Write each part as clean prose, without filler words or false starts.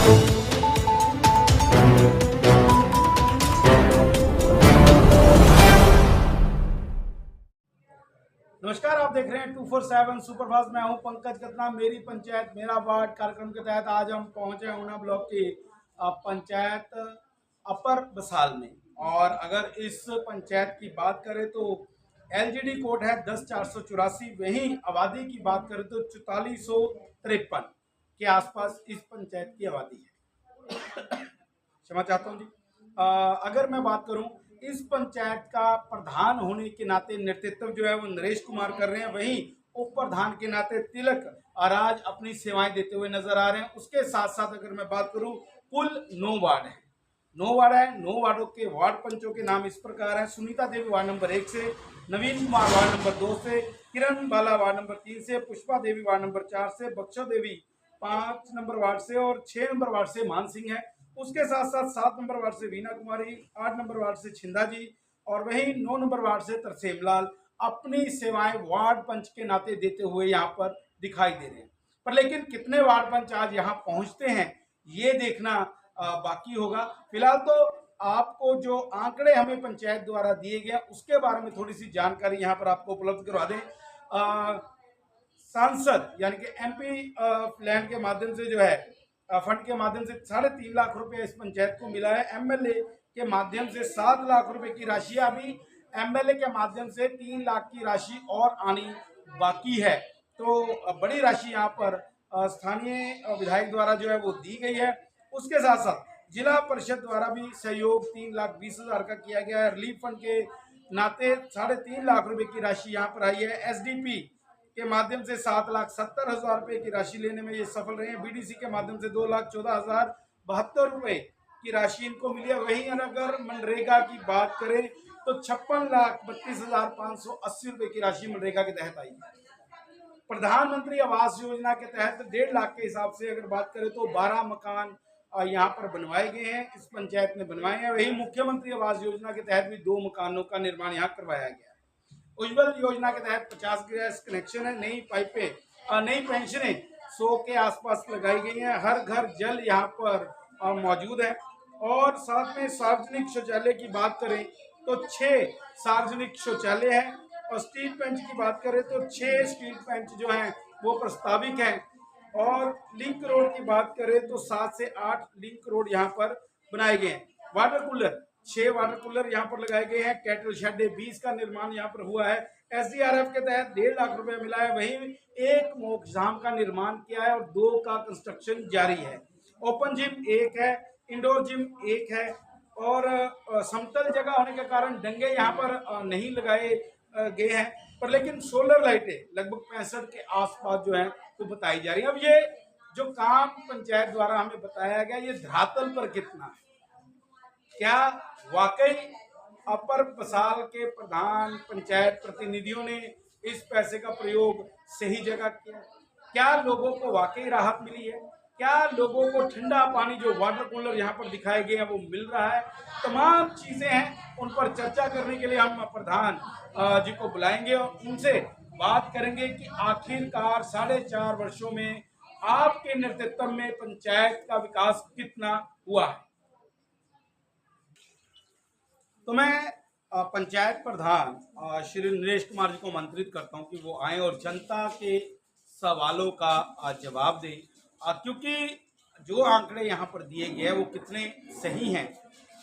नमस्कार, आप देख रहे हैं 247 सुपरफास्ट। मैं हूं पंकज कतना। मेरी पंचायत मेरा वार्ड कार्यक्रम के तहत आज हम पहुंचे हैं ऊना ब्लॉक की पंचायत अपर बसाल में। और अगर इस पंचायत की बात करें तो एलजीडी कोड है 10,484। वहीं आबादी की बात करें तो 4453 के आसपास इस पंचायत की आबादी है। क्षमा चाहता हूँ जी। अगर मैं बात करूं, इस पंचायत का प्रधान होने के नाते नेतृत्व जो है वो नरेश कुमार कर रहे हैं। वहीं उप प्रधान के नाते तिलक अराज अपनी सेवाएं देते हुए नजर आ रहे हैं। उसके साथ साथ अगर मैं बात करूं, कुल 9 वार्ड है। 9 वार्ड है। 9 वार्डों के वार्ड पंचों के नाम इस प्रकार हैं: सुनीता देवी वार्ड नंबर 1 से, नवीन कुमार वार्ड नंबर 2 से, किरण बाला वार्ड नंबर 3 से, पुष्पा देवी वार्ड नंबर 4 से, बक्शा देवी 5 नंबर वार्ड से और 6 नंबर वार्ड से मान सिंह है। उसके साथ साथ 7 नंबर वार्ड से वीना कुमारी, 8 नंबर वार्ड से छिंदा जी और वहीं 9 नंबर वार्ड से तरसेम लाल अपनी सेवाएं वार्ड पंच के नाते देते हुए यहाँ पर दिखाई दे रहे हैं। पर लेकिन कितने वार्ड पंच आज यहाँ पहुंचते हैं ये देखना बाकी होगा। फिलहाल तो आपको जो आंकड़े हमें पंचायत द्वारा दिए गए उसके बारे में थोड़ी सी जानकारी यहाँ पर आपको उपलब्ध करवा दें। सांसद यानी कि एमपी प्लान के माध्यम से जो है फंड के माध्यम से 3.5 लाख रुपए इस पंचायत को मिला है। एमएलए के माध्यम से 7 लाख रुपए की राशि, अभी एमएलए के माध्यम से 3 लाख की राशि और आनी बाकी है। तो बड़ी राशि यहाँ पर स्थानीय विधायक द्वारा जो है वो दी गई है। उसके साथ साथ जिला परिषद द्वारा भी सहयोग 3,20,000 का किया गया है। रिलीफ फंड के नाते 3.5 लाख रुपए की राशि यहाँ पर आई है। एसडीपी के माध्यम से 7,70,000 रुपए की राशि लेने में ये सफल रहे हैं। बीडीसी के माध्यम से 2,14,072 रुपए की राशि इनको मिली है। वहीं अगर मनरेगा की बात करें तो 56,32,580 रुपए की राशि मनरेगा के तहत आई है। प्रधानमंत्री आवास योजना के तहत 1.5 लाख के हिसाब से अगर बात करें तो 12 मकान यहाँ पर बनवाए गए हैं, इस पंचायत में बनवाए हैं। वहीं मुख्यमंत्री आवास योजना के तहत भी 2 मकानों का निर्माण यहाँ करवाया गया है। उज्ज्वल योजना के तहत 50 गैस कनेक्शन है। नई पाइपें, नई पेंशनें 100 के आसपास लगाई गई हैं। हर घर जल यहाँ पर मौजूद है। और साथ में सार्वजनिक शौचालय की बात करें तो 6 सार्वजनिक शौचालय है। और स्ट्रीट बेंच की बात करें तो 6 स्ट्रीट बेंच जो हैं वो प्रस्तावित हैं। और लिंक रोड की बात करें तो 7 से 8 लिंक रोड यहाँ पर बनाए गए हैं। वाटर कूलर 6 वाटर कूलर यहाँ पर लगाए गए हैं। कैटल शेड 20 का निर्माण यहाँ पर हुआ है। एसडीआरएफ के तहत 1.5 लाख रुपए मिला है। वहीं 1 मोक्षधाम का निर्माण किया है और 2 का कंस्ट्रक्शन जारी है। ओपन जिम 1 है, इंडोर जिम 1 है। और समतल जगह होने के कारण डंगे यहाँ पर नहीं लगाए गए हैं। पर लेकिन सोलर लाइटें लगभग 65 के आसपास जो है वो बताई जा रही है। अब ये जो काम पंचायत द्वारा हमें बताया गया ये धरातल पर कितना है, क्या वाकई अपर बसाल के प्रधान पंचायत प्रतिनिधियों ने इस पैसे का प्रयोग सही जगह किया, क्या लोगों को वाकई राहत मिली है, क्या लोगों को ठंडा पानी जो वाटर कूलर यहाँ पर दिखाए गए हैं वो मिल रहा है। तमाम चीजें हैं, उन पर चर्चा करने के लिए हम प्रधान जी को बुलाएंगे और उनसे बात करेंगे कि आखिरकार 4.5 वर्षों में आपके नेतृत्व में पंचायत का विकास कितना हुआ है। तो मैं पंचायत प्रधान श्री नरेश कुमार जी को आमंत्रित करता हूं कि वो आए और जनता के सवालों का जवाब दें, क्योंकि जो आंकड़े यहाँ पर दिए गए हैं वो कितने सही हैं,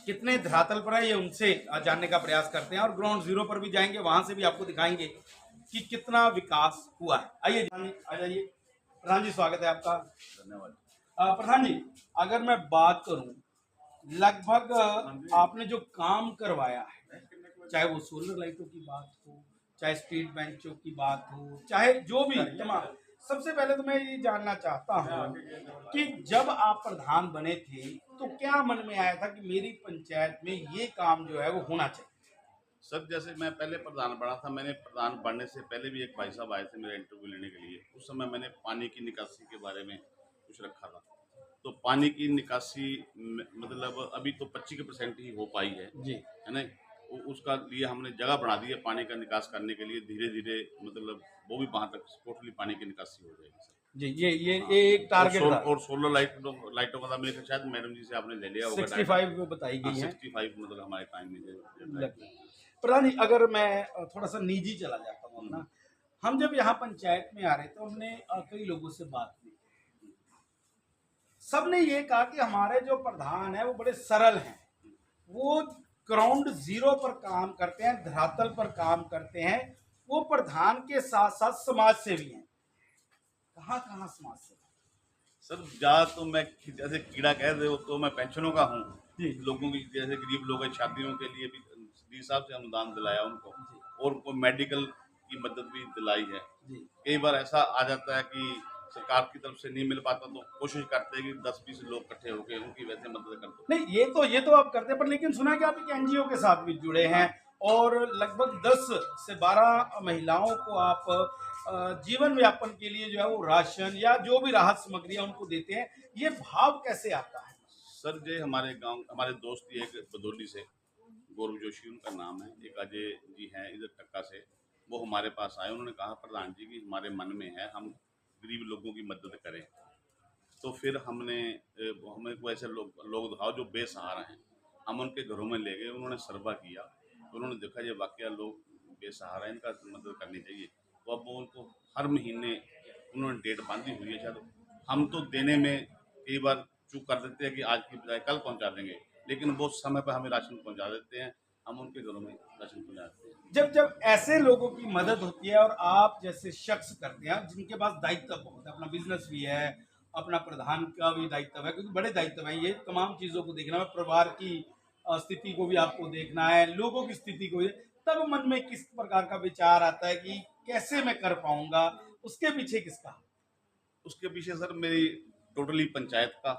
कितने धरातल पर है, ये उनसे जानने का प्रयास करते हैं। और ग्राउंड जीरो पर भी जाएंगे, वहां से भी आपको दिखाएंगे कि कितना विकास हुआ है। आइए आ जाइए। प्रधान जी स्वागत है आपका। धन्यवाद। प्रधान जी, अगर मैं बात करूं, लगभग आपने जो काम करवाया है, चाहे वो सोलर लाइटों की बात हो, चाहे स्ट्रीट बेंचों की बात हो, चाहे जो भी तमाम, सबसे पहले तो मैं ये जानना चाहता हूँ कि जब आप प्रधान बने थे तो क्या मन में आया था कि मेरी पंचायत में ये काम जो है वो होना चाहिए। सर, जैसे मैं पहले प्रधान बना था, मैंने प्रधान बनने से पहले भी एक भाई साहब आए थे मेरा इंटरव्यू लेने के लिए। उस समय मैंने पानी की निकासी के बारे में कुछ रखा था। तो पानी की निकासी मतलब अभी तो 25% ही हो पाई है जी, है ना। उसका लिए हमने जगह बढ़ा दी है पानी का निकास करने के लिए। धीरे धीरे मतलब वो भी वहाँ तक टोटली पानी की निकासी हो जाएगी सर। जी, ये एक टारगेट था। और सोलर लाइटों का था मेरे ख्याल, शायद मैडम जी से आपने ले लिया होगा डाटा। 65 में बताई हाँ, गई है। 65 मतलब हमारे टाइम में जो लग डाटा। प्रधान जी, अगर मैं थोड़ा-सा निजी चला जाता हूँ हुँ, अपना, हम जब यहाँ पंचायत में आ रहे थे, तो हमने कई लोगों से बात की। सबने ये कहा कि हमारे जो प्रधान हैं वो बड़े सरल हैं। वो ग्राउंड ज़ीरो पर काम करते हैं, धरातल पर काम करते हैं। वो प्रधान के साथ-साथ समाज सेवी हैं। कहाँ-कहाँ समाज सेवा? सर ज़्यादा तो मैं जैसे कीड़ा कह रहे हो तो मैं पेंशनों का हूँ। जी, लोगों की जैसे गरीब लोग हैं, शादियों के लिए भी डी साहब से अनुदान दिलाया उनको, जी, और उनको मेडिकल की मदद भी दिलाई है। जी। कई बार ऐसा आ जाता है कि सरकार की तरफ से नहीं मिल पाता तो कोशिश करते हैं कि 10-20 लोग इकट्ठे होके उनकी वैसे मदद कर दो। नहीं, ये तो आप करते हैं, पर लेकिन सुना है कि आप एक एनजीओ के साथ भी जुड़े हैं हाँ, और लगभग 10 से 12 महिलाओं को आप जीवन यापन के लिए जो है वो राशन या जो भी राहत सामग्रियाँ उनको देते हैं। ये भाव कैसे आता है? सर जे हमारे गाँव हमारे दोस्त ही एक बदौली से, गौरव जोशी उनका नाम है, एक अजय जी हैं इधर टक्का से, वो हमारे पास आए। उन्होंने कहा प्रधान जी कि हमारे मन में है हम गरीब लोगों की मदद करें। तो फिर हमने हमें को ऐसे लोग दिखाओ जो बेसहारा हैं। हम उनके घरों में ले गए, उन्होंने सर्वा किया, तो उन्होंने देखा ये वाकया लोग बेसहारा हैं, इनका मदद करनी चाहिए। तो अब वो उनको हर महीने उन्होंने डेट बांधी हुई है। शायद हम तो देने में कई बार चूक कर देते हैं कि आज की बजाय कल पहुंचा देंगे, लेकिन वो समय पर हमें राशन पहुंचा देते हैं। हम उनके घरों में राशन पहुंचा देते हैं। जब जब ऐसे लोगों की मदद होती है और आप जैसे शख्स करते हैं जिनके पास दायित्व बहुत है, अपना बिजनेस भी है, अपना प्रधान का भी दायित्व है, क्योंकि बड़े दायित्व हैं ये, तमाम चीज़ों को देखना है, परिवार की स्थिति को भी आपको देखना है, लोगों की स्थिति को भी, तब मन में किस प्रकार का विचार आता है कि कैसे मैं कर पाऊंगा, उसके पीछे किसका? उसके पीछे सर मेरी टोटली पंचायत का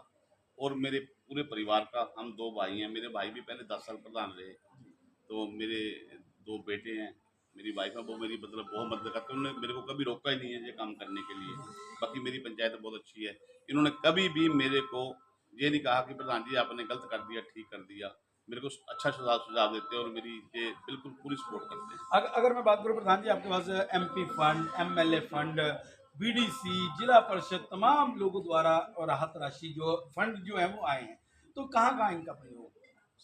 और मेरे पूरे परिवार का। हम 2 भाई हैं, मेरे भाई भी पहले 10 साल प्रधान रहे। तो मेरे 2 बेटे हैं, मेरी वाइफ़ है, वो मेरी मतलब बहुत मदद करते हैं। उन्होंने मेरे को कभी रोका ही नहीं है ये काम करने के लिए। बाकी मेरी पंचायत बहुत अच्छी है। इन्होंने कभी भी मेरे को ये नहीं कहा कि प्रधान जी आपने गलत कर दिया, ठीक कर दिया। मेरे को अच्छा सुझाव सुझाव देते हैं और मेरी ये बिल्कुल पूरी सपोर्ट करते हैं। अगर मैं बात करूं प्रधान जी, आपके पास MP fund, MLA fund, BDC, जिला परिषद, तमाम लोगों द्वारा और राहत राशि जो फंड जो है वो आए हैं, तो कहाँ कहाँ इनका प्रयोग?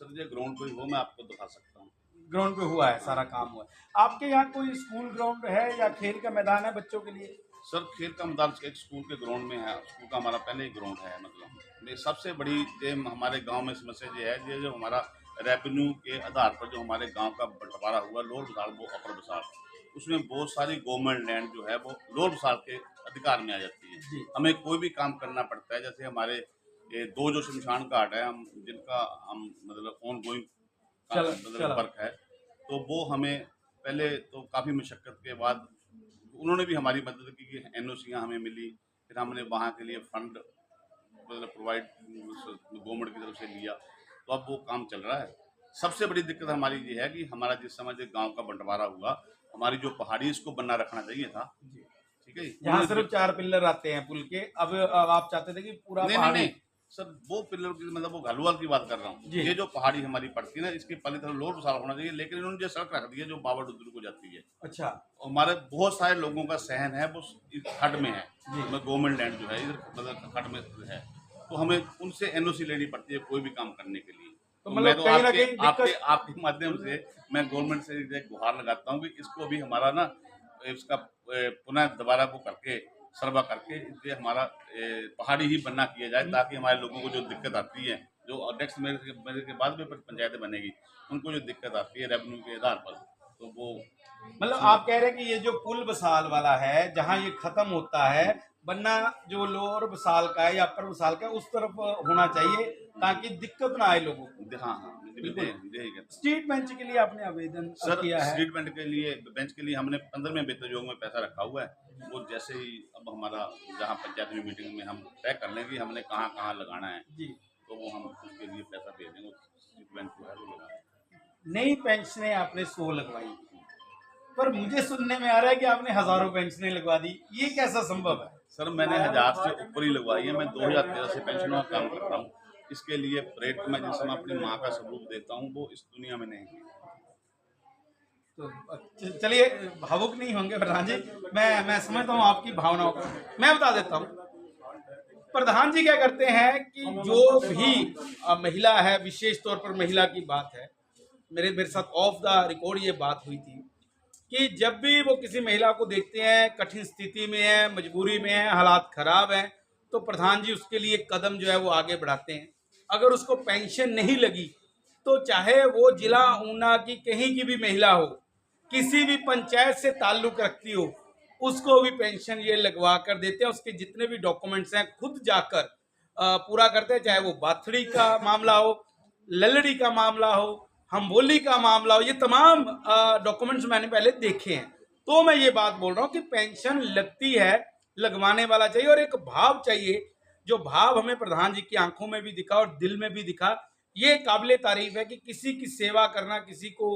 सर ये ग्राउंड पे हो मैं आपको दिखा सकता हूँ। ग्राउंड पे हुआ है, सारा हाँ। काम हुआ है। आपके यहाँ कोई स्कूल ग्राउंड है या खेल का मैदान है बच्चों के लिए? सर खेल का मैदान एक स्कूल के ग्राउंड में है। स्कूल का हमारा पहले ही ग्राउंड है। मतलब ये सबसे बड़ी ये हमारे गांव में समस्या ये है, ये जो हमारा रेवेन्यू के आधार पर जो हमारे गांव का बंटवारा हुआ लोअर बसाड़ वो अपर बसाड़, उसमें बहुत सारी गवर्नमेंट लैंड जो है वो लोअर बसाड़ के अधिकार में आ जाती है। जी। हमें कोई भी काम करना पड़ता है, जैसे हमारे ये 2 जो शमशान घाट है, हम जिनका हम मतलब ऑन गोइंग चल मतलब चला। वर्क है, तो वो हमें पहले तो काफ़ी मशक्क़त के बाद उन्होंने भी हमारी मदद की कि एनओसीयाँ हमें मिली। फिर हमने वहाँ के लिए फंड मतलब प्रोवाइड गवर्नमेंट की तरफ से लिया, तो अब वो काम चल रहा है। सबसे बड़ी दिक्कत हमारी ये है कि हमारा जिस समय जो गाँव का बंटवारा हुआ, हमारी जो पहाड़ी इसको बना रखना चाहिए था, जी। ठीक है? जहाँ उन्होंने सिर्फ 4 पिल्लर आते हैं पुल के, अब आप चाहते थे कि पूरा नहीं, नहीं, पहाड़ी। नहीं। सर वो पिलर की मतलब वो घालूवाल की बात कर रहा हूँ। जी। ये जो पहाड़ी हमारी पड़ती है ना, इसकी पहले तरफ लोअर बसाल होना चाहिए, लेकिन इन्होंने जो सड़क रख दी है जो बाबा डुद्रू को जाती है। अच्छा। हमारे बहुत सारे लोगों का सहन है वो इस खड्ड में है। जी। मतलब गवर्नमेंट लैंड जो है इधर मतलब खड्ड में है। तो हमें उनसे एनओसी लेनी पड़ती है कोई भी काम करने के लिए। तो तो मैं मतलब तो कहीं ना आपके कहीं आपके दिक्कत। आपके माध्यम से मैं गवर्नमेंट से एक गुहार लगाता हूँ कि इसको भी हमारा ना इसका पुनः दोबारा वो करके सर्वा करके इसलिए हमारा पहाड़ी ही बनना किया जाए, ताकि हमारे लोगों को जो दिक्कत आती है, जो नेक्स्ट मेरे के बाद में पंचायतें बनेगी, उनको जो दिक्कत आती है रेवेन्यू के आधार पर, तो वो मतलब चीज़। आप कह रहे हैं कि ये जो पुल बसाल वाला है, जहाँ ये खत्म होता है, बनना जो लोअर बसाल का है या अपर बसाल का है उस तरफ होना चाहिए, ताकि दिक्कत ना आए लोगों को। हाँ, हाँ, मुझे भी बिल्कुल। यही कहता हूँ। स्ट्रीट बेंच के लिए आपने आवेदन सर किया है? स्ट्रीट बेंच के लिए हमने 15वें वित्त आयोग में पैसा रखा हुआ है। वो जैसे ही अब हमारा जहाँ पंचायत में मीटिंग में हम तय कर लें कि हमने कहाँ-कहाँ लगाना है, जी। तो वो हम उसके लिए पैसा भेज देंगे। स्ट्रीट बेंच जो है वो लगा देंगे। नई पेंशनें आपने 100 लगवाई, पर मुझे सुनने में आ रहा है कि आपने हजारों पेंशनें लगवा दी। ये कैसा संभव है? सर मैंने 1000 से ऊपर ही लगवाई है। मैं 2013 से पेंशनों का काम कर रहा हूँ। इसके लिए प्रेरित मैं जिस समय अपनी माँ का सबूत देता हूँ, वो इस दुनिया में नहीं है। तो चलिए, भावुक नहीं होंगे प्रधान जी, मैं समझता हूँ आपकी भावनाओं को। मैं बता देता हूँ, प्रधान जी क्या करते हैं कि जो भी महिला है, विशेष तौर पर महिला की बात है, मेरे साथ ऑफ द रिकॉर्ड ये बात हुई थी कि जब भी वो किसी महिला को देखते हैं कठिन स्थिति में है, मजबूरी में है, हालात खराब हैं, तो प्रधान जी उसके लिए कदम जो है वो आगे बढ़ाते हैं। अगर उसको पेंशन नहीं लगी तो चाहे वो जिला ऊना की कहीं की भी महिला हो, किसी भी पंचायत से ताल्लुक रखती हो, उसको भी पेंशन ये लगवा कर देते हैं। उसके जितने भी डॉक्यूमेंट्स हैं खुद जाकर पूरा करते हैं, चाहे वो बाथड़ी का मामला हो, ललड़ी का मामला हो, हम बोली का मामला हो, ये तमाम डॉक्यूमेंट्स मैंने पहले देखे हैं। तो मैं ये बात बोल रहा हूँ कि पेंशन लगती है, लगवाने वाला चाहिए, और एक भाव चाहिए, जो भाव हमें प्रधान जी की आंखों में भी दिखा और दिल में भी दिखा। ये काबिले तारीफ है कि किसी की सेवा करना, किसी को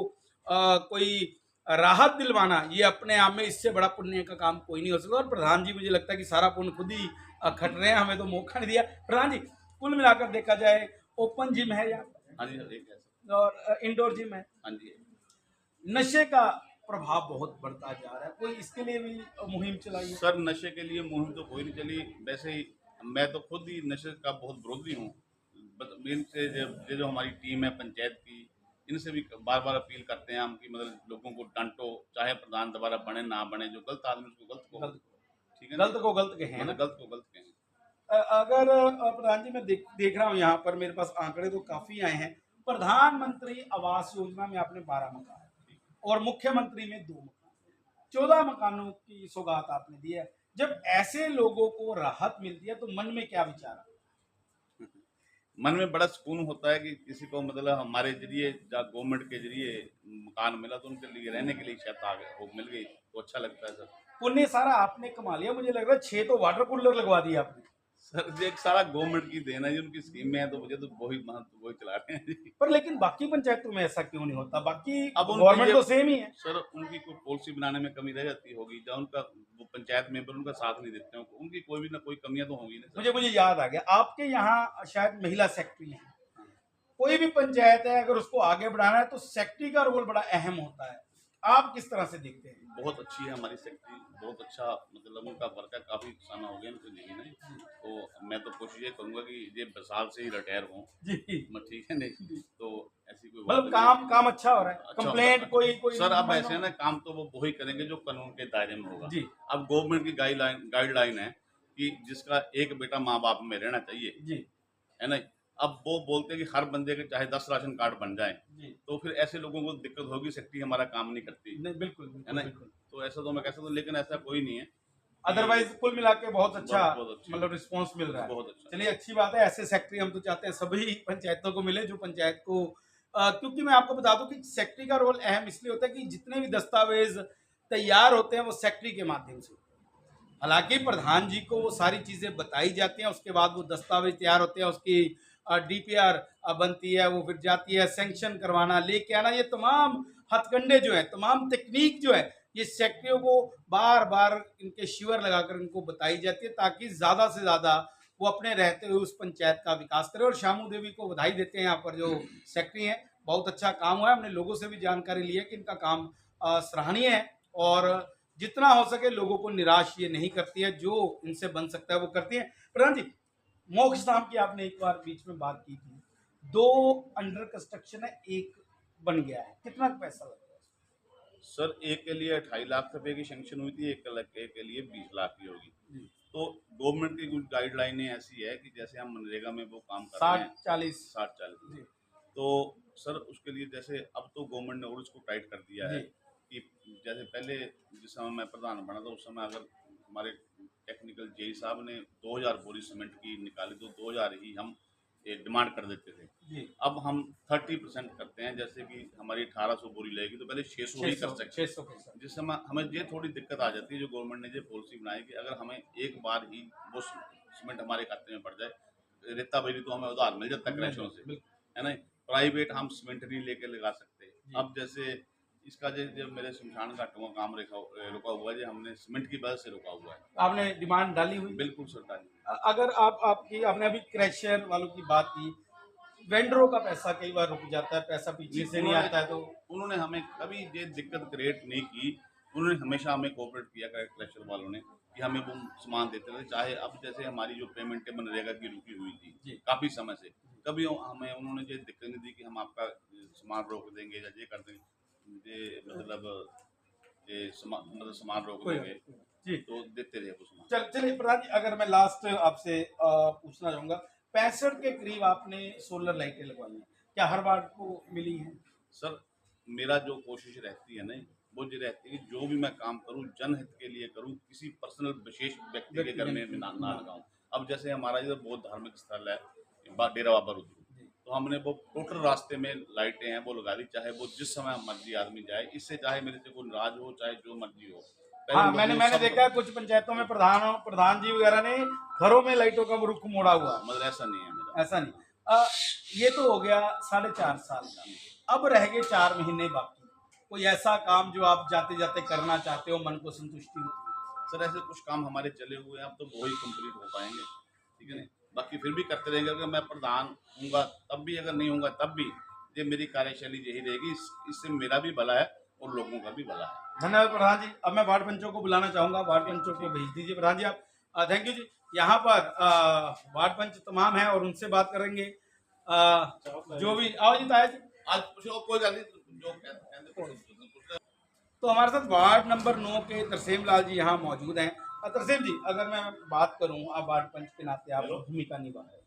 कोई राहत दिलवाना, ये अपने आप में इससे बड़ा पुण्य का काम कोई नहीं हो सकता। और प्रधान जी मुझे लगता है कि सारा पुण्य खुद ही खट रहे हैं, हमें तो मौका नहीं दिया। प्रधान जी, कुल मिलाकर देखा जाए ओपन जिम है यहाँ हाँ जी, एक है सर। और इंडोर जिम है, हाँ जी। नशे का प्रभाव बहुत बढ़ता जा रहा है, कोई इसके लिए भी मुहिम चलाई है? सर नशे के लिए मुहिम तो कोई नहीं चली, वैसे ही मैं तो खुद ही नशे का बहुत विरोधी हूँ। इनसे जो जो हमारी टीम है पंचायत की, इनसे भी बार बार अपील करते हैं हम कि मतलब लोगों को डांटो, चाहे प्रधान दोबारा बने ना बने, जो गलत आदमी उसको गलत को, ठीक है ना? गलत को गलत कहें ना? मतलब गलत को गलत कहें। अगर प्रधान जी, मैं देख रहा हूँ यहाँ पर मेरे पास आंकड़े तो काफी आए हैं। प्रधानमंत्री आवास योजना में आपने 12 मकान और मुख्यमंत्री में 2 मकान, 14 मकानों की सौगात आपने दी है। जब ऐसे लोगों को राहत मिलती है तो मन में क्या विचार आता है? मन में बड़ा सुकून होता है कि किसी को मतलब हमारे जरिए गवर्नमेंट के जरिए मकान मिला, तो उनके लिए रहने के लिए छत आ गए, वो मिल गई, तो अच्छा लगता है सर। पुण्य सारा आपने कमा लिया, मुझे लग रहा है 6 तो वाटर कूलर लगवा दिए आपने। सर ये एक सारा गवर्नमेंट की देन है, जो उनकी स्कीमें हैं, तो मुझे तो वही महत्व वही चला रहे हैं जी। पर लेकिन बाकी पंचायतों में ऐसा क्यों नहीं होता? बाकी अब उनके गवर्नमेंट लिए तो सेम ही है। सर उनकी कोई पॉलिसी बनाने में कमी रह जाती होगी, जब उनका वो पंचायत मेंबर उनका साथ नहीं देते हैं, उनकी कोई भी ना कोई कमियां तो होंगी ना सर। मुझे याद आ गया, आपके यहाँ शायद महिला सेक्रेटरी है। कोई भी पंचायत है, अगर उसको आगे बढ़ाना है तो सेक्रेटरी का रोल बड़ा अहम होता है। आप किस तरह से देखते हैं? बहुत अच्छी है हमारी सेक्रेटरी, बहुत अच्छा, मतलब उनका वर्क है, काफी साल हो गए उनको नहीं नहीं, तो मैं तो कोशिश ये करूंगा कि ये साल से ही रिटायर हों। जी, ठीक है नहीं, तो ऐसी कोई मतलब बात काम अच्छा हो रहा है, अच्छा कंप्लेंट होगा। कोई सर अब ऐसे है ना, काम तो वो ही करेंगे जो कानून के दायरे में होगा जी। अब गवर्नमेंट की गाइडलाइन है कि जिसका एक बेटा माँ बाप में रहना चाहिए, जी है ना। अब वो बोलते हैं कि हर बंदे के चाहे 10 राशन कार्ड बन जाए, जी, तो फिर ऐसे लोगों को दिक्कत होगी, सेक्रेटरी हमारा काम नहीं करती, नहीं बिल्कुल है बिल्कुल ना। बिल्कुल। तो ऐसा तो मैं कह सकता हूँ, लेकिन ऐसा कोई नहीं है। अदरवाइज कुल मिला के बहुत अच्छा, बहुत अच्छा, मतलब रिस्पांस मिल रहा है। बहुत अच्छा। चलिए, अच्छी बात है, ऐसे सेक्रेटरी हम तो चाहते हैं सभी पंचायतों को मिले, जो पंचायत को क्योंकि मैं आपको बता दूं कि सेक्रेटरी का रोल अहम इसलिए होता है कि जितने भी दस्तावेज तैयार होते हैं वो सेक्रेटरी के माध्यम से, हालांकि प्रधान जी को वो सारी चीजें बताई जाती हैं, उसके बाद वो दस्तावेज तैयार होते हैं, उसकी डीपीआर बनती है, वो फिर जाती है सेंक्शन करवाना, लेके आना, ये तमाम हथकंडे जो है, तमाम तकनीक जो है, ये सेक्रेटरियों को बार बार इनके शिविर लगाकर इनको बताई जाती है, ताकि ज्यादा से ज्यादा वो अपने रहते हुए उस पंचायत का विकास करे। और शामू देवी को बधाई देते हैं, यहाँ पर जो सेक्रेटरी हैं, बहुत अच्छा काम हुआ है। हमने लोगों से भी जानकारी ली है कि इनका काम सराहनीय है, और जितना हो सके लोगों को निराश ये नहीं करती है, जो इनसे बन सकता है वो करती है। प्रधान जी, मोक्ष धाम की आपने एक बार बीच में बात की थी, 2 अंडर कंस्ट्रक्शन है, 1 बन गया है, कितना पैसा लगा? सर एक के लिए 2.5 लाख रुपए की सेंक्शन हुई थी, एक के लिए 20 लाख की होगी। तो गवर्नमेंट की कुछ गाइडलाइनें ऐसी है कि जैसे हम मनरेगा में वो काम कर रहे हैं 60-40, तो सर उसके लिए जैसे अब तो गवर्नमेंट ने और उसको टाइट कर दिया है कि जैसे पहले जिस समय मैं प्रधान बना था, उस समय अगर हमारे टेक्निकल जेई साहब ने 2000 बोरी सीमेंट की निकाली, तो 2000 ही हम डिमांड कर देते थे। अब हम 30% करते हैं, जैसे कि हमारी 1800 बोरी लगेगी तो पहले 600 ही कर सकते हैं। जिस समय हमें ये थोड़ी दिक्कत आ जाती है, जो गवर्नमेंट ने ये पॉलिसी बनाई कि अगर हमें एक बार ही वो सीमेंट हमारे खाते में पड़ जाए, रेता बेरी तो हमें उधार मिल जाता है क्रैशरों से, है ना। प्राइवेट हम सीमेंट नहीं लेके लगा सकते। अब जैसे इसका जो मेरे शमशान घाटों का काम रुका हुआ है, जो हमने सीमेंट की वजह से रुका हुआ है। आपने डिमांड डाली हुई? बिल्कुल सर डाली। अगर आपकी आपने अभी क्रैशर वालों की बात की, वेंडरों का पैसा कई बार रुक जाता है, पैसा पीछे से नहीं आता है तो उन्होंने हमें कभी ये दिक्कत क्रिएट नहीं की। उन्होंने हमेशा हमें कोऑपरेट किया कलेक्शन वालों ने कि हमें वो सामान देते रहे। चाहे अब जैसे हमारी जो पेमेंट है मनरेगा की रुकी हुई थी जी। काफ़ी समय से, कभी हमें उन्होंने ये दिक्कत नहीं दी कि हम आपका सामान रोक देंगे या ये कर देंगे, ये मतलब ये मतलब सामान रोक कोई देंगे, जी। तो देते रहे वो सामान। चलिए प्रधान जी, अगर मैं लास्ट आपसे पूछना चाहूंगा, 65 के करीब आपने सोलर लाइटें लगवाई हैं, क्या हर वार्ड को मिली हैं? सर मेरा जो कोशिश रहती है ना, वो ये रहती है कि जो भी मैं काम करूं जनहित के लिए करूं, किसी पर्सनल विशेष व्यक्ति के करने में ना लगाऊं। अब जैसे हमारा इधर बहुत धार्मिक स्थल है डेरा बाबा रुद्र, तो हमने वो टोटल रास्ते में लाइटें हैं वो लगा दी, चाहे वो जिस समय मर्जी आदमी जाए, इससे चाहे मेरे से कोई नाराज हो चाहे जो मर्जी हो। कई हाँ, लोग मैंने सब देखा है कुछ पंचायतों में प्रधान जी वगैरह ने घरों में लाइटों का रुख मोड़ा हुआ है। मतलब ऐसा नहीं है मेरा। ऐसा नहीं। ये तो हो गया 4.5 साल का, अब रह गए 4 महीने बाकी। कोई ऐसा काम जो आप जाते जाते करना चाहते हो, मन को संतुष्टि होती है? सर ऐसे कुछ काम हमारे चले हुए हैं, अब तो वो ही कंप्लीट हो पाएंगे, ठीक है ना। बाकी फिर भी करते रहेंगे, अगर मैं प्रधान हूँगा तब भी, अगर नहीं होऊंगा तब भी, ये मेरी कार्यशैली यही रहेगी। इससे मेरा भी भला है और लोगों का भी भला है। धन्यवाद प्रधान जी। अब मैं वार्ड पंचों को बुलाना चाहूंगा, वार्ड पंचों को भेज दीजिए प्रधान जी आप। थैंक यू जी। यहाँ पर वार्ड पंच तमाम है और उनसे बात करेंगे। जो भी आओ जी, ताया जी। आज कोई गल नहीं, जो कहते तो हमारे साथ वार्ड नंबर 9 के तरसेम लाल जी यहाँ मौजूद हैं। तरसेम जी, अगर मैं बात करूँ, आप वार्ड पंच के नाते आप भूमिका निभा रहे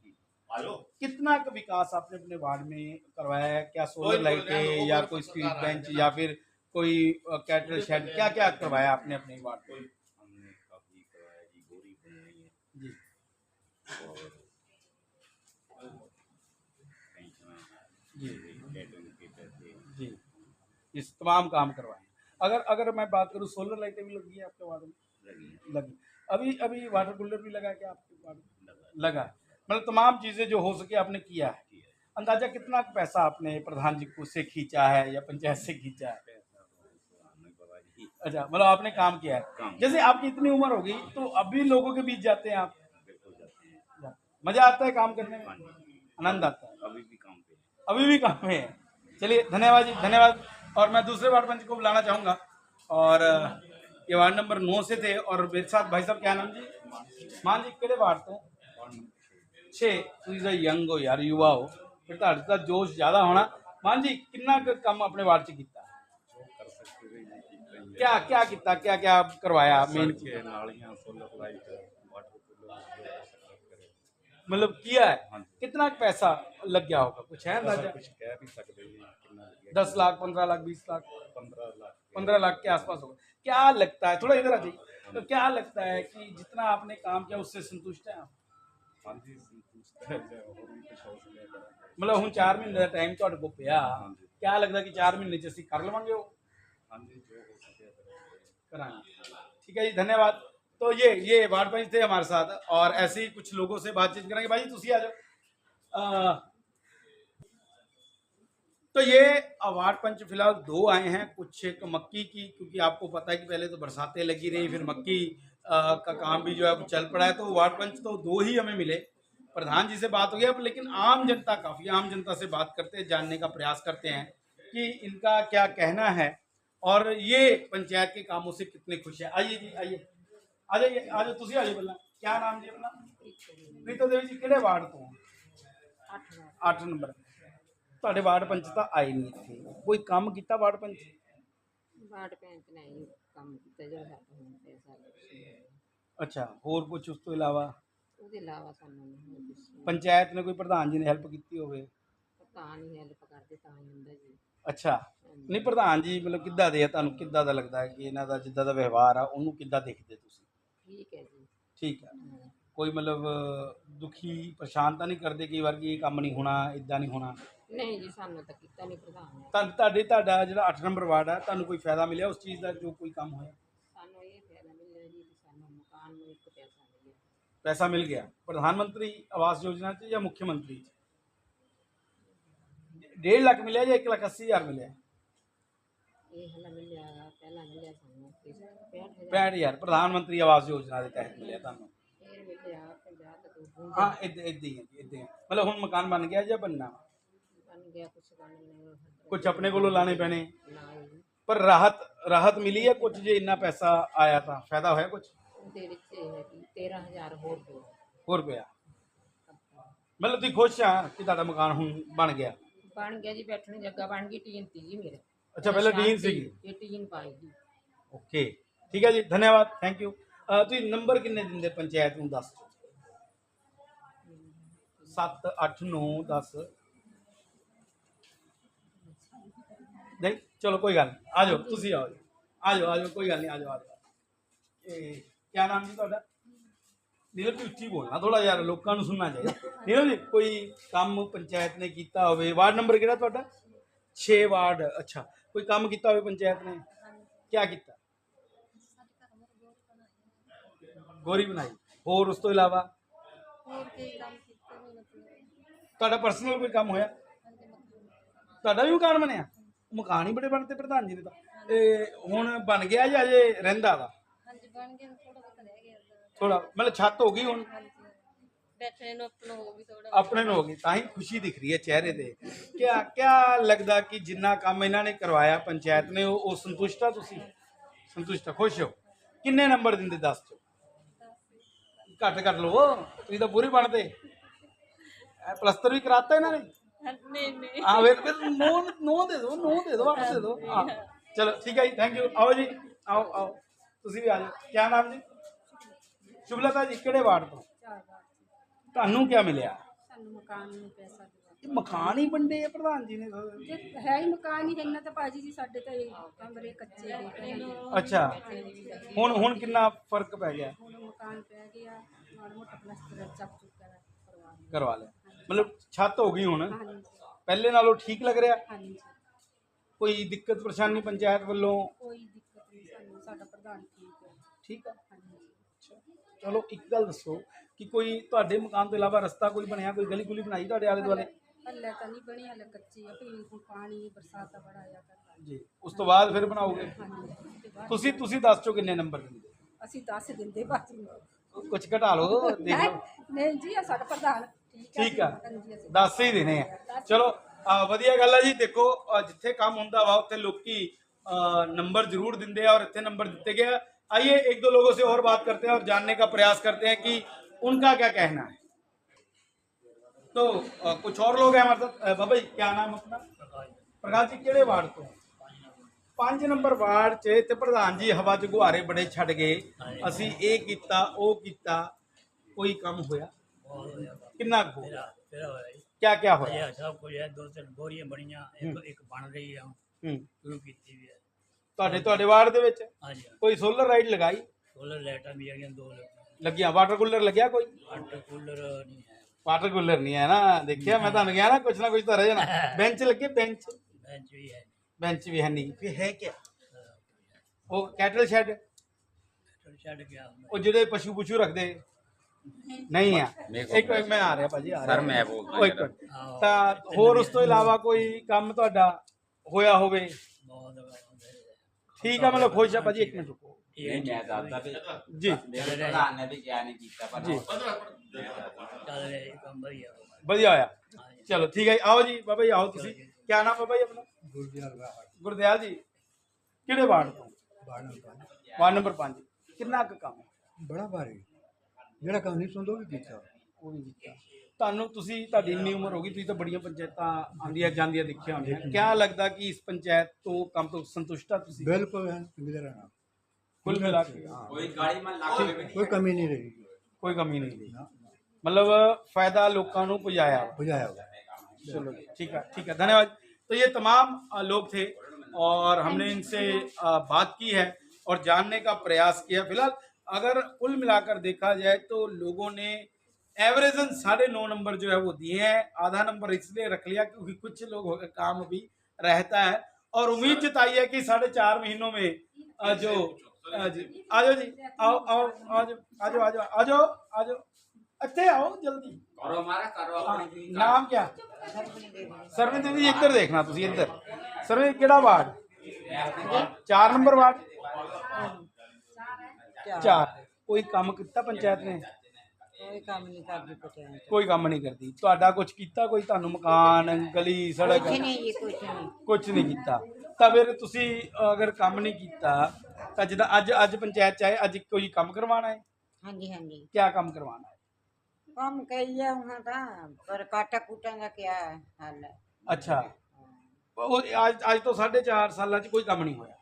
हैं, कितना का विकास आपने अपने वार्ड में करवाया है? क्या सोलर लाइटें या कोई स्ट्रीट बेंच या फिर कोई कैटल शेड, क्या क्या करवाया आपने अपने वार्ड में? हमने काफी करवाया जी, गोरी बनाई है जी और पेंशन जी कैटरिंग के पैसे। जी, इस तमाम काम करवाए। अगर अगर मैं बात करूँ, सोलर लाइटें भी लगी है आपके वार्ड में? लगी। अभी अभी वाटर कूलर भी लगा है क्या आपके वार्ड में? लगा है। मतलब तमाम चीज़ें जो हो सके आपने किया है। अंदाजा कितना पैसा आपने प्रधान जी को से खींचा है या पंचायत से खींचा है? अच्छा, मतलब आपने काम किया है। जैसे आपकी इतनी उम्र हो गई तो अभी लोगों के बीच जाते हैं आप? मजा आता है काम करने में? आनंद आता है? अभी भी काम पे है। अभी भी काम में है। चलिए धन्यवाद जी, धन्यवाद। और मैं दूसरे वार्ड पंच को बुलाना चाहूँगा। और ये वार्ड नंबर 9 से थे और मेरे साथ भाई साहब, क्या नाम जी? मान जी, किहड़े वार्ड तो? 6। ਤੁਸੀਂ ਤਾਂ ਯੰਗ ਹੋ ਯਾਰ, युवा हो, फिर ਤੁਹਾਡੇ ਤਾਂ जोश ज़्यादा होना। मान जी, कितना ਕੁ ਕੰਮ ਆਪਣੇ ਵਾਰਡ 'ਚ ਕੀਤਾ? कर सकते थे जी, कितना ही है। क्या क्या ਕੀਤਾ, क्या क्या करवाया? मेन सड़कें, नालियाँ, सोलर लाइट, वाटर कूलर, जो कर सकते करे। मतलब किया है? हाँ जी। कितना कु पैसा लग गया होगा, कुछ है ऐसा अंदाजा? कुछ कह भी सकते जी, कितना लग गया। 10 लाख, 15 लाख, 20 लाख? 15 लाख 15 लाख के आसपास होगा। क्या लगता है, थोड़ा इधर आ जाइए, तो क्या लगता है कि जितना आपने काम किया उससे संतुष्ट हैं आप? हाँ जी, संतुष्ट है जी, और भी कुछ हो सके करेंगे। मतलब ਹੁਣ 4 ਮਹੀਨੇ ਦਾ ਟਾਈਮ ਤੁਹਾਡੇ ਕੋਲ ਪਿਆ, ਹਾਂਜੀ। क्या लगता कि 4 महीने 'ਚ ਅਸੀਂ कर ਲਵਾਂਗੇ ਉਹ? हाँ जी, जो हो सके करेंगे। कराएंगे। ठीक है जी, धन्यवाद। तो ये वार्ड पंच थे हमारे साथ और ऐसे ही कुछ लोगों से बातचीत करेंगे। भाई तुसी आ जाओ। तो ये वार्ड पंच फिलहाल 2 आए हैं, कुछ एक मक्की की, क्योंकि आपको पता है कि पहले तो बरसातें लगी रही, फिर मक्की का काम भी जो है वो चल पड़ा है, तो वार्ड पंच तो 2 ही हमें मिले। प्रधान जी से बात हो गया, लेकिन आम जनता, काफ़ी आम जनता से बात करते हैं, जानने का प्रयास करते हैं कि इनका क्या कहना है और ये पंचायत के कामों से कितने खुश है। आइए जी, आइए, आ जाइए, आ जाओ, तुसी आ जाओ पहला। क्या नाम जी अपना? प्रीतो देवी जी, किहड़े वार्ड तो? 8 नंबर। ਤੁਹਾਡੇ ਵਾਰਡ ਪੰਚ ਤਾਂ ਆਏ ਨਹੀਂ ਇੱਥੇ, ਕੋਈ ਕੰਮ ਕੀਤਾ ਵਾਰਡ ਪੰਚ? ਵਾਰਡ ਪੈਂਚ ਨੇ ਹੀ ਕੰਮ ਕੀਤਾ ਜਿਹੜਾ ਸਾਡਾ ਹੁਣ ਪੈਸਾ ਅੱਛਾ, ਹੋਰ ਕੁਝ ਉਸ ਤੋਂ ਇਲਾਵਾ? ਉਹਦੇ ਇਲਾਵਾ ਸਾਨੂੰ ਨਹੀਂ ਹੋਰ ਕੁਛ। ਪੰਚਾਇਤ ਨੇ ਕੋਈ ਪ੍ਰਧਾਨ ਜੀ ਨੇ ਹੈਲਪ ਕੀਤੀ ਹੋਵੇ? ਤਾਂ ਨਹੀਂ ਹੈਲਪ ਕਰਦੇ ਤਾਂ ਹੀ ਹੁੰਦਾ ਜੀ। ਅੱਛਾ, ਨਹੀਂ ਪ੍ਰਧਾਨ ਜੀ ਮਤਲਬ ਕਿੱਦਾਂ ਦੇ ਆ, ਤੁਹਾਨੂੰ ਕਿੱਦਾਂ ਦਾ ਲੱਗਦਾ ਹੈ ਕਿ ਇਹਨਾਂ ਦਾ ਜਿੱਦਾਂ ਦਾ ਵਿਵਹਾਰ ਆ ਉਹਨੂੰ ਕਿੱਦਾਂ ਦੇਖਦੇ ਤੁਸੀਂ? ਠੀਕ ਹੈ ਜੀ। ਠੀਕ ਹੈ, ਕੋਈ ਮਤਲਬ ਦੁਖੀ ਪਰੇਸ਼ਾਨ ਤਾਂ ਨਹੀਂ ਕਰਦੇ ਕਈ ਵਾਰ ਕਿ ਇਹ ਕੰਮ ਨਹੀਂ ਹੋਣਾ, ਇਦਾਂ ਨਹੀਂ ਹੋਣਾ? ਨਹੀਂ ਜੀ, ਸਾਨੂੰ ਤਾਂ ਕੀਤਾ ਨਹੀਂ ਪ੍ਰਧਾਨ ਨੇ। ਤੁਹਾਡਾ ਜਿਹੜਾ 8 ਨੰਬਰ ਵਾਰਡ ਹੈ, ਤੁਹਾਨੂੰ ਕੋਈ ਫਾਇਦਾ ਮਿਲਿਆ ਉਸ ਚੀਜ਼ ਦਾ, ਜੋ ਕੋਈ ਕੰਮ ਹੋਇਆ? ਸਾਨੂੰ ਇਹ ਫਾਇਦਾ ਮਿਲਿਆ ਜੀ ਕਿ ਸਾਨੂੰ ਮਕਾਨ ਨੂੰ ਇੱਕ ਪੈਸਾ ਮਿਲਿਆ। पैसा मिल गया प्रधानमंत्री आवास योजना से या मुख्यमंत्री? 1.5 लाख मिले या 1,80,000 मिले? ਇਹ ਹਲਾ ਮਿਲਿਆ, ਪਹਿਲਾਂ ਮਿਲਿਆ ਸਾਨੂੰ 65,000। 65,000 प्रधानमंत्री आवास योजना के तहत मिले ਤੁਹਾਨੂੰ? ਫਿਰ ਮਿਲਿਆ 50 ਤੱਕ। हाँ, इदा ही है जी, इदा ही है। मतलब हुण मकान बन गया या बनना? बन गया कुछ बनने कुछ अपने को लाने पैने ना ही पर राहत मिली है कुछ जे इन्ना पैसा आया था फायदा होया कुछ ਉਹਦੇ ਵਿੱਚ ਹੈ ਕਿ 13,000 ਹੋਰ ਦੋ ਹੋਰ ਪਿਆ मतलब तुम खुश आ कि ਤੁਹਾਡਾ मकान हुण बन गया ਬਣ ਗਿਆ ਜੀ ਬੈਠਣ ਦੀ ਜਗ੍ਹਾ ਬਣ ਗਈ ਟੀਨ ਤੀ ਜੀ ਮੇਰੇ अच्छा पहले टीन सीगी ਇਹ ਟੀਨ ਪਾਈ ਜੀ ओके ठीक है जी धन्यवाद थैंक यू ਤੁਸੀਂ ਨੰਬਰ ਕਿੰਨੇ ਦਿੰਦੇ ਪੰਚਾਇਤ ਨੂੰ 10 7 8 9 10 नहीं चलो कोई गल नहीं आ जाओ ਤੁਸੀਂ आओ आ जाओ कोई गल नहीं आ जाओ ਇਹ क्या नाम जी ਤੁਹਾਡਾ नीरज जी ਉੱਚੀ ਬੋਲਣਾ ਥੋੜਾ ਯਾਰ ਲੋਕਾਂ ਨੂੰ ਸੁਣਨਾ ਚਾਹੀਦਾ नीरज जी ਕੋਈ ਕੰਮ ਪੰਚਾਇਤ ਨੇ ਕੀਤਾ ਹੋਵੇ ਵਾਰਡ ਨੰਬਰ ਕਿਹੜਾ ਤੁਹਾਡਾ 6 ਵਾਰਡ ਅੱਛਾ ਕੋਈ ਕੰਮ ਕੀਤਾ ਹੋਵੇ ਪੰਚਾਇਤ ਨੇ ਕੀ ਕੀਤਾ ਗੋਰੀ ਬਣਾਈ ਹੋਰ ਉਸ ਤੋਂ ਇਲਾਵਾ ਹੋਰ ਕੀ ਕੰਮ ਕੀਤਾ ਹੋਇਆ ਮਤਲਬ ਤੁਹਾਡਾ ਪਰਸਨਲ ਕੋਈ ਕੰਮ ਹੋਇਆ ਤੁਹਾਡਾ ਵੀ ਮਕਾਨ ਬਣਿਆ ਮਕਾਨ ਹੀ ਬੜੇ ਬਣਦੇ ਪ੍ਰਧਾਨ ਜੀ ਦੇ ਤਾਂ ਇਹ ਹੁਣ ਬਣ ਗਿਆ ਜਾਂ ਅਜੇ ਰਹਿੰਦਾ ਵਾ ਹਾਂਜੀ ਬਣ ਗਿਆ ਥੋੜਾ ਬਹੁਤ ਰਹਿ ਗਿਆ ਥੋੜਾ ਮਤਲਬ ਛੱਤ ਹੋ ਗਈ ਹੁਣ ਹਾਂਜੀ ਬੈਠੇ ਨੂੰ ਆਪਣਾ ਹੋ ਵੀ ਥੋੜਾ ਆਪਣੇ ਨੂੰ ਹੋ ਗਈ ਤਾਂ ਹੀ ਖੁਸ਼ੀ ਦਿਖ ਰਹੀ ਹੈ ਚਿਹਰੇ ਤੇ ਕਿਆ ਲੱਗਦਾ ਕਿ ਜਿੰਨਾ ਕੰਮ ਇਹਨਾਂ ਨੇ ਕਰਵਾਇਆ ਪੰਚਾਇਤ ਨੇ ਉਹ ਸੰਤੁਸ਼ਟ ਆ ਤੁਸੀਂ ਸੰਤੁਸ਼ਟ ਆ ਖੁਸ਼ ਹੋ ਕਿੰਨੇ ਨੰਬਰ ਦਿੰਦੇ 10 ਚੋਂ ਘੱਟ ਲਵੋ ਤੁਸੀਂ ਤਾਂ ਪੂਰੀ ਬਣਦੇ ਪਲਸਤਰ ਵੀ ਕਰਾਤਾ ਇਹਨਾਂ ਨੇ ਨਹੀਂ ਨਹੀਂ हाँ फिर नो दे दो वापस दे दो हाँ चलो ठीक है जी थैंक यू आओ जी आओ ਤੁਸੀਂ ਵੀ ਆ ਜਾਓ क्या नाम जी शुभलता जी ਕਿਹੜੇ ਵਾਰਡ ਤੋਂ ਤੁਹਾਨੂੰ ਕੀ ਮਿਲਿਆ ਸਾਨੂੰ ਮਕਾਨ ਨੂੰ ਪੈਸਾ ਦਿਵਾ ਇਹ ਮਕਾਨ ਹੀ ਵੰਡੇ ਆ ਪ੍ਰਧਾਨ ਜੀ ਨੇ ਜੇ ਹੈ ਹੀ ਮਕਾਨ ਹੀ ਇੰਨਾ ਤਾਂ ਭਾਜੀ ਜੀ ਸਾਡੇ ਤਾਂ ਇਹ ਕਮਰੇ ਕੱਚੇ ਦੇ ਪਏ ਨੇ ਅੱਛਾ ਹੁਣ ਕਿੰਨਾ ਫਰਕ ਪੈ ਗਿਆ ਹੁਣ ਮਕਾਨ ਪੈ ਗਿਆ ਮਾੜਾ ਮੋਟਾ ਪਲਸਤਰ ਚੱਕ ਚੁੱਕ ਕਰਵਾ ਲਿਆ ਮਤਲਬ ਛੱਤ ਹੋ ਗਈ ਹੁਣ ਹਾਂਜੀ ਪਹਿਲੇ ਨਾਲੋਂ ਠੀਕ ਲੱਗ ਰਿਹਾ ਹਾਂਜੀ ਕੋਈ ਦਿੱਕਤ ਪਰੇਸ਼ਾਨੀ ਪੰਚਾਇਤ ਵੱਲੋਂ ਕੋਈ ਦਿੱਕਤ ਨਹੀਂ ਸਾਨੂੰ ਸਾਡਾ ਪ੍ਰਧਾਨ ਠੀਕ ਹੈ ਠੀਕ ਆ ਹਾਂਜੀ ਚਲੋ ਇੱਕ ਗੱਲ ਦੱਸੋ ਕਿ ਕੋਈ ਤੁਹਾਡੇ ਮਕਾਨ ਤੋਂ ਇਲਾਵਾ ਰਸਤਾ ਕੋਈ ਬਣਿਆ ਕੋਈ ਗਲੀ ਗੁਲੀ ਬਣਾਈ ਤੁਹਾਡੇ ਆਲੇ ਦੁਆਲੇ ਹੱਲੇ ਤਾਂ ਨਹੀਂ ਬਣੀ ਹੱਲੇ ਕੱਚੀ ਆ ਵੀ ਹੁਣ ਪਾਣੀ ਬਰਸਾਤ ਦਾ ਬੜਾ ਆਇਆ ਕਰਦਾ ਜੀ ਉਸ ਤੋਂ ਬਾਅਦ ਫਿਰ ਬਣਾਓਗੇ ਹਾਂਜੀ ਉਸ ਤੋਂ ਬਾਅਦ ਤੁਸੀਂ ਦੱਸ ਚੋ ਕਿੰਨੇ ਨੰਬਰ ਦਿੰਦੇ ਅਸੀਂ 10 ਦਿੰਦੇ ਭਾਜੀ ਨੂੰ ਕੁਝ ਘਟਾ ਲਓ ਦੇਖ ਲਓ ਨਹੀਂ ਜੀ ਆ ਸਾਡਾ ਪ੍ਰਧਾਨ ਠੀਕ ਆ ਹਾਂਜੀ ਅਸੀਂ 10 ਹੀ ਦੇਣੇ ਆ ਚਲੋ ਵਧੀਆ ਗੱਲ ਆ ਜੀ ਦੇਖੋ ਜਿੱਥੇ ਕੰਮ ਹੁੰਦਾ ਵਾ ਉੱਥੇ ਲੋਕੀ नंबर जरूर दिंदे हैं और इतने नंबर दिते गए। आइए एक दो लोगों से और बात करते हैं और जानने का प्रयास करते हैं कि उनका क्या कहना है। तो कुछ और लोग हैं हमारे साथ। बाबा जी क्या नाम अपना? प्रकाश जी केड़े वार्ड तो? 5 नंबर वार्ड च ते प्रधान जी हवा च गुहारे बड़े छड़ गए, असी ये कीता ओ कीता, कोई काम होया? कितना होया? क्या क्या होया? सब कुछ है, 2-3 बोरियां बनियां, एक बन रही है, शुरू की हुई है। ਤੁਹਾਡੇ ਵਾਰਡ ਦੇ ਵਿੱਚ हाँ जी, ਕੋਈ ਸੋਲਰ ਲਾਈਟ ਲਗਾਈ? सोलर लाइटा भी है, 2 ਲੱਗੀਆਂ। ਵਾਟਰ ਕੂਲਰ ਲੱਗਿਆ ਕੋਈ? वाटर कूलर नहीं है, वाटर कूलर नहीं है ना, देखिए मैं ਤੁਹਾਨੂੰ ਕਿਹਾ ਨਾ ਕੁਛ ਨਾ ਕੁਛ ਤਾਂ ਰਹੇ ਨਾ। बेंच लगे? बेंच बेंच भी है, बेंच भी है नहीं, फिर है क्या? वो कैटल शेड, शेड क्या ਉਹ ਜਿਹੜੇ ਪਸ਼ੂ ਪੁਸ਼ੂ ਰੱਖਦੇ ਨਹੀਂ ਆ। ਇੱਕ ਮਿੰਟ ਮੈਂ ਆ ਰਿਹਾ ਭਾਜੀ, ਆ ਰਿਹਾ ਸਰ, ਮੈਂ ਬੋਲਦਾ ਤਾਂ ਹੋਰ ਉਸ ਤੋਂ ਇਲਾਵਾ ਕੋਈ ਕੰਮ ਤੁਹਾਡਾ ਹੋਇਆ ਹੋਵੇ? बहुत ਠੀਕ ਆ, ਮਤਲਬ ਖੁਸ਼ ਆ ਭਾਜੀ। ਇੱਕ ਮਿੰਟ ਰੁਕੋ नहीं मैं दादा भी जी मेरे प्रधान ने भी क्या नहीं किया पर जी, चल रहे काम बढ़िया। ਵਧੀਆ ਹੋਇਆ। ਚਲੋ ਠੀਕ ਹੈ ਜੀ, ਆਓ ਜੀ ਬਾਬਾ ਜੀ, ਆਓ ਤੁਸੀਂ। ਕੀ ਨਾਮ ਬਾਬਾ ਜੀ ਆਪਣਾ? ਗੁਰਦਿਆਲ ਜੀ। ਕਿਹੜੇ ਵਾਰਡ ਤੋਂ? Ward number 5। ਕਿੰਨਾ ਕੁ ਕੰਮ ਹੈ? ਬੜਾ ਭਾਰੀ ਜਿਹੜਾ ਕੰਮ ਨਹੀਂ ਸੁਣਦਾ ਉਹ ਵੀ ਕੀਤਾ। ਉਹ ਵੀ ਕੀਤਾ। ਤੁਹਾਨੂੰ ਤੁਹਾਡੀ ਇੰਨੀ ਉਮਰ ਹੋ ਗਈ, ਤੁਸੀਂ ਤਾਂ ਬੜੀਆਂ ਪੰਚਾਇਤਾਂ ਆਉਂਦੀਆਂ ਜਾਂਦੀਆਂ ਦੇਖੀਆਂ ਹੋਣੀਆਂ। ਕਿਆ ਲੱਗਦਾ ਕਿ ਇਸ ਪੰਚਾਇਤ ਤੋਂ ਕੰਮ ਤੋਂ ਸੰਤੁਸ਼ਟ ਆ ਤੁਸੀਂ? ਬਿਲਕੁਲ ਹੈ, ਚੰਗੀ ਤਰ੍ਹਾਂ ਨਾਲ ਕੁੱਲ ਮਿਲਾ ਕੇ कोई गाड़ी में लाके ਕੋਈ ਕਮੀ ਨਹੀਂ ਰਹੀ, ਕੋਈ ਕਮੀ ਨਹੀਂ ਰਹੀ, मतलब फायदा लोगों को पहुंचाया। ਬੁਝਾਇਆ ਹੋਇਆ। चलो ठीक है धन्यवाद। तो ये तमाम लोग थे और हमने इनसे बात की है और जानने का प्रयास किया। फिलहाल अगर कुल मिलाकर देखा जाए तो लोगों ने एवरेजन 9.5 नंबर जो है वो दिए हैं। आधा नंबर इसलिए रख लिया क्योंकि कुछ लोग काम भी रहता है और उम्मीद जताई है कि 4.5 महीनों में जो आ जाओ जी, आओ आओ आ जाओ अच्छे आओ जल्दी। करो हमारा करो अपनी नाम क्या? सरवीन देवी जी, इधर देखना तुसी, इधर। सरवीन केड़ा वार्ड? 4 number ward. 4। कोई काम किता पंचायत ने? ਕੋਈ ਕੰਮ ਨਹੀਂ ਕਰਦੀ ਪਟਿਆਲੇ ਕੋਈ ਕੰਮ ਨਹੀਂ ਕਰਦੀ। ਤੁਹਾਡਾ ਕੁਝ ਕੀਤਾ ਕੋਈ, ਤੁਹਾਨੂੰ ਮਕਾਨ ਗਲੀ ਸੜਕ ਕੁਛ ਨਹੀਂ ਜੀ ਕੁਛ ਨਹੀਂ ਕੁਝ ਨਹੀਂ ਕੀਤਾ? ਤਾਂ ਫਿਰ ਤੁਸੀਂ ਅਗਰ ਕੰਮ ਨਹੀਂ ਕੀਤਾ ਤਾਂ ਜਿੱਦਾਂ ਅੱਜ ਪੰਚਾਇਤ ਚ ਆਏ, ਅੱਜ ਕੋਈ ਕੰਮ ਕਰਵਾਉਣਾ ਹੈ? ਹਾਂਜੀ ਹਾਂਜੀ क्या काम करवाना है? ਕੰਮ ਕਈਆ ਉਹਨਾਂ ਦਾ ਪਰ ਕਾਟਾ ਕੂਟਾਂ ਦਾ ਕੀ ਹਾਲ ਹੈ अच्छा, ਉਹ ਅੱਜ ਤੋਂ 4.5 ਸਾਲਾਂ ਚ ਕੋਈ ਕੰਮ ਨਹੀਂ ਹੋਇਆ।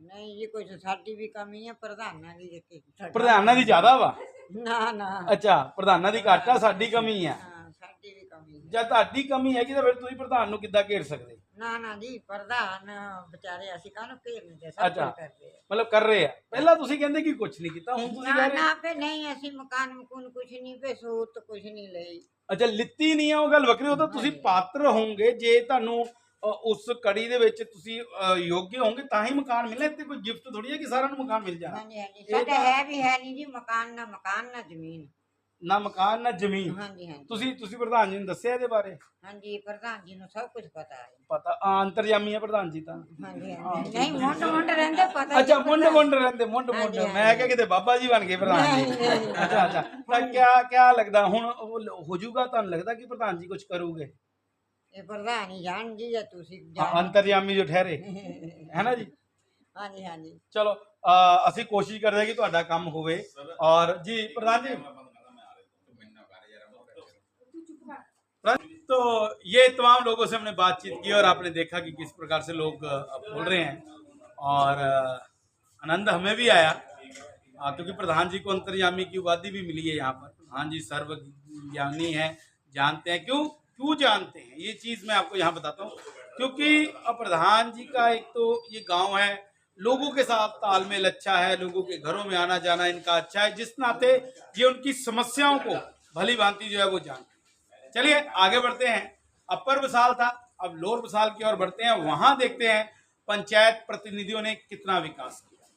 ਨਹੀਂ ਜੀ ਕੋਈ ਸਾਡੀ ਵੀ ਕਮੀ ਹੈ ਪ੍ਰਧਾਨਾਂ ਦੀ ਦੇਖੀ ਪ੍ਰਧਾਨਾਂ ਦੀ ਜ਼ਿਆਦਾ ਵਾ? ਨਾ ਨਾ ਅੱਛਾ, ਪ੍ਰਧਾਨਾਂ ਦੀ ਘੱਟ ਆ, ਸਾਡੀ ਕਮੀ ਆ। ਹਾਂ ਸਾਡੀ ਵੀ ਕਮੀ ਹੈ। ਜੇ ਤੁਹਾਡੀ ਕਮੀ ਹੈਗੀ ਤਾਂ ਫਿਰ ਤੁਸੀਂ ਪ੍ਰਧਾਨ ਨੂੰ ਕਿੱਦਾਂ ਘੇਰ ਸਕਦੇ? ਨਾ ਨਾ ਜੀ ਪ੍ਰਧਾਨ ਵਿਚਾਰੇ ਅਸੀਂ ਕਾਹਨੂੰ ਘੇਰਦੇ ਸਭ ਅੱਛਾ। ਕੁਝ ਕਰਦੇ ਆ ਮਤਲਬ ਕਰ ਰਹੇ ਆ। ਪਹਿਲਾਂ ਤੁਸੀਂ ਕਹਿੰਦੇ ਕਿ ਕੁਝ ਨਹੀਂ ਕੀਤਾ, ਹੁਣ ਤੁਸੀਂ ਨਾ ਕਹਿ ਰਹੇ ਨਾ ਪੇ ਨਹੀਂ ਅਸੀਂ ਮਕਾਨ ਮਕੂਨ ਕੁਛ ਨਹੀਂ ਪੇ ਸੂਤ ਕੁਛ ਨਹੀਂ ਲਈ ਅੱਛਾ, ਲਿੱਤੀ ਨਹੀਂ ਆ ਉਹ ਗੱਲ ਵੱਖਰੀ। ਉਹ ਤਾਂ ਤੁਸੀਂ ਪਾਤਰ ਹੋਵੋਗੇ, ਜੇ ਤੁਹਾਨੂੰ ਉਸ ਕੜੀ ਦੇ ਵਿੱਚ ਤੁਸੀਂ ਯੋਗ ਹੋਵੋਗੇ ਤਾਂ ਹੀ ਮਕਾਨ ਮਿਲਣਾ। ਇੱਥੇ ਕੋਈ ਗਿਫਟ ਥੋੜੀ ਹੈ ਕਿ ਸਾਰਿਆਂ ਨੂੰ ਮਕਾਨ ਮਿਲ ਜਾਣਾ। ਹਾਂਜੀ ਹਾਂਜੀ ਸਾਡਾ ਹੈ ਵੀ ਹੈ ਨਹੀਂ ਜੀ ਮਕਾਨ ਨਾ ਜ਼ਮੀਨ ਨਾ ਮਕਾਨ ਨਾ ਜ਼ਮੀਨ। ਹਾਂਜੀ ਹਾਂਜੀ ਤੁਸੀਂ ਪ੍ਰਧਾਨ ਜੀ ਨੂੰ ਦੱਸਿਆ ਇਹਦੇ ਬਾਰੇ? ਹਾਂਜੀ ਪ੍ਰਧਾਨ ਜੀ ਨੂੰ ਸਭ ਕੁਝ ਪਤਾ ਹੈ ਪਤਾ ਅੰਤਰਜਾਮੀ ਹੈ ਪ੍ਰਧਾਨ ਜੀ ਤਾਂ। ਹਾਂਜੀ ਹਾਂਜੀ ਨਹੀਂ ਮੁੰਡ ਰਹਿੰਦੇ ਪਤਾ ਅੱਛਾ, ਜੀ ਮੁੰਡ ਰਹਿੰਦੇ ਮੁੰਡ ਹਾਂਜੀ, ਮੈਂ ਕਿਹਾ ਕਿਤੇ ਬਾਬਾ ਜੀ ਬਣ ਗਏ ਪ੍ਰਧਾਨ ਜੀ। ਨਹੀਂ, ਨਹੀਂ। ਅੱਛਾ ਅੱਛਾ, ਤਾਂ ਕਿਆ ਲੱਗਦਾ ਹੁਣ ਹੋ ਜਾਊਗਾ? ਤੁਹਾਨੂੰ ਲੱਗਦਾ ਕਿ ਪ੍ਰਧਾਨ ਜੀ ਕੁਝ ਕਰੂਗੇ? ਇਹ ਪ੍ਰਧਾਨ ਹੀ ਜਾਣ ਜੀ ਜਾਂ ਤੁਸੀਂ ਅੰਤਰਜਾਮੀ ਜੋ ਠਹਿਰੇ ਹੈ ਨਾ ਜੀ। ਹਾਂਜੀ ਹਾਂਜੀ ਚਲੋ ਅਸੀਂ ਕੋਸ਼ਿਸ਼ ਕਰਦੇ ਹਾਂ ਕਿ ਤੁਹਾਡਾ ਕੰਮ ਹੋਵੇ। ਔਰ ਜੀ ਪ੍ਰਧਾਨ ਜੀ, तो ये तमाम लोगों से हमने बातचीत की और आपने देखा कि किस प्रकार से लोग बोल रहे हैं और आनंद हमें भी आया क्योंकि प्रधान जी को अंतर्यामी की उपाधि भी मिली है यहाँ पर। प्रधान जी सर्वज्ञानी है, जानते हैं। क्यों जानते हैं ये चीज़ मैं आपको यहाँ बताता हूँ, क्योंकि प्रधान जी का एक तो ये गांव है, लोगों के साथ तालमेल अच्छा है, लोगों के घरों में आना जाना इनका अच्छा है, जिस नाते ये उनकी समस्याओं को भली भांति जो है वो जानते हैं। चलिए आगे बढ़ते हैं। अपर बसाल था, अब लोअर बसाल की ओर बढ़ते हैं। वहां देखते हैं पंचायत प्रतिनिधियों ने कितना विकास किया।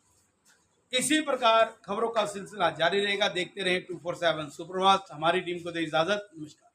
इसी प्रकार खबरों का सिलसिला जारी रहेगा। देखते रहें 247 सुप्रभात। हमारी टीम को दे इजाजत। नमस्कार।